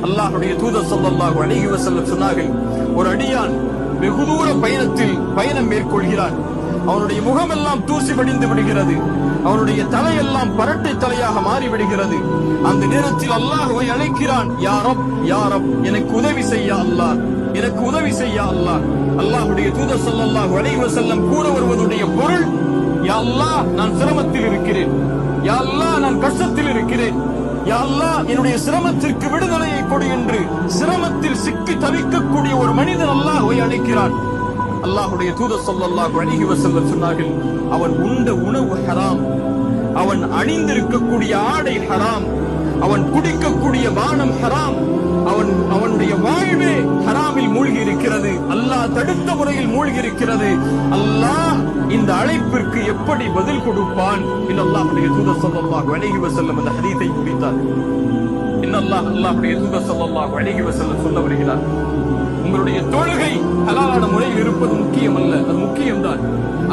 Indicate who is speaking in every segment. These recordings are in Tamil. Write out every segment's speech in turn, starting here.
Speaker 1: அல்லாஹ்வுடைய தூதர் ஸல்லல்லாஹு அலைஹி வஸல்லம் சொன்னார்கள், ஒரு அடியான் வெகு தூர பயணம் மேற்கொள்கிறான். அவனுடைய முகமெல்லாம் தூசி படிந்து விடுகிறது. அவனுடைய தலையெல்லாம் பரட்டை தலையாக மாறிவிடுகிறது. அந்த நேரத்தில் அல்லாஹ்வை அழைக்கிறான், யா ரப், யா ரப், எனக்கு உதவி செய்ய அல்லாஹ், எனக்கு உதவி செய்ய அல்லாஹ். அல்லாஹ்வுடைய தூதர் ஸல்லல்லாஹு அலைஹி வஸல்லம் கூற வருவதுடைய பொருள், யா அல்லாஹ், நான் சிரமத்தில் இருக்கிறேன், யா அல்லாஹ், நான் கஷ்டத்தில் இருக்கிறேன், யா அல்லாஹ், என்னுடைய சிரமத்திற்கு விடுதலையை கொடு என்று சிரமத்தில் சிக்கி தவிக்கக்கூடிய ஒரு மனிதன் அல்லாஹ்வை அழைக்கிறான். அல்லாஹ்வுடைய தூதர் ஸல்லல்லாஹு அலைஹி வஸல்லம் சொன்னார்கள், அவன் உண்ட உணவு ஹராம், அவன் அணிந்திருக்கக்கூடிய ஆடை ஹராம், அவன் குடிக்கக்கூடிய பானம் ஹராம், அவனுடைய வாழ்வே ஹராமில் மூழ்கி இருக்கிறது, அல்லாஹ் தடுத்த முறையில் மூழ்கி இருக்கிறது. அல்லாஹ் இந்த அழைப்பிற்கு எப்படி பதில் கொடுப்பான் என்று அல்லாஹ்வுடைய தூதர் ஸல்லல்லாஹு அலைஹி வஸல்லம் அந்த ஹதீஸை முடித்தார். அல்லாஹ்வுடைய தூதர் ஸல்லல்லாஹு அலைஹி வஸல்லம் சொல்ல வருகிறார், உங்களுடைய தொழுகை ஹலாலான முறையில் இருப்பது முக்கியம் அல்ல, அது முக்கியம்தான்.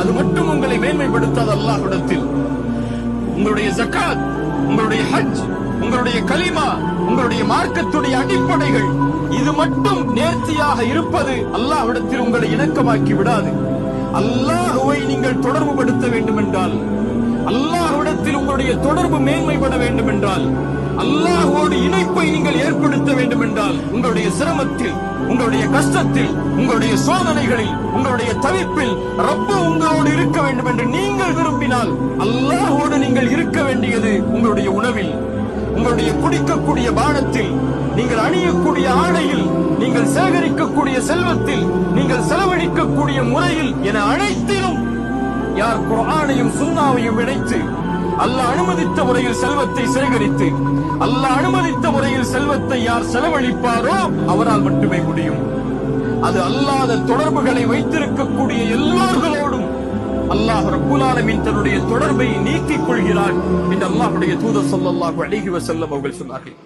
Speaker 1: அது மட்டும் உங்களை மேன்மைப்படுத்தாத அல்லாஹ்விடத்தில். உங்களுடைய ஜகாத், உங்களுடைய ஹஜ், உங்களுடைய கலிமா, உங்களுடைய மார்க்கத்துடைய அடிப்படைகள், இது மட்டும் நேர்த்தியாக இருப்பது அல்லாஹ்விடத்தில் உங்களை இணக்கமாக்கி விடாது. அல்லாஹ்வை நீங்கள் தொடர்பு படுத்த வேண்டும் என்றால், அல்லாஹ்விடத்தில் உங்களுடைய தொடர்பு மேன்மைப்பட வேண்டும் என்றால், அல்லாஹ்வோடு இணைப்பை நீங்கள் ஏற்படுத்த வேண்டும் என்றால், உங்களுடைய சிரமத்தில், உங்களுடைய கஷ்டத்தில், உங்களுடைய சோதனைகளில், உங்களுடைய தவிப்பில் ரப்பு உங்களோடு இருக்க வேண்டும் என்று நீங்கள் விரும்பினால், அல்லாஹ்வோடு நீங்கள் இருக்க வேண்டியது உங்களுடைய உணவில், உங்களுடைய குடிக்கக்கூடிய பானத்தில், நீங்கள் அணியக்கூடிய ஆடையில், நீங்கள் சேகரிக்கக்கூடிய செல்வத்தில், நீங்கள் செலவழிக்கக்கூடிய முறையில் என அனைத்திலும் யார் குர்ஆனையும் சுன்னாவையும் இணைத்து அல்லாஹ் அனுமதித்த முறையில் செல்வத்தை சேகரித்து அல்லாஹ் அனுமதித்த முறையில் செல்வத்தை யார் செலவழிப்பாரோ அவரால் மட்டுமே முடியும். அது அல்லாத தொடர்புகளை வைத்திருக்கக்கூடிய எல்லோர்களோடும் அல்லாஹ் ரப்புல் ஆலமீன் தன்னுடைய தொடர்பை நீக்கிக் கொள்கிறான் என்று அல்லாஹ்வுடைய தூதர் ஸல்லல்லாஹு அலைஹி வஸல்லம் அவர்கள் சொன்னார்கள்.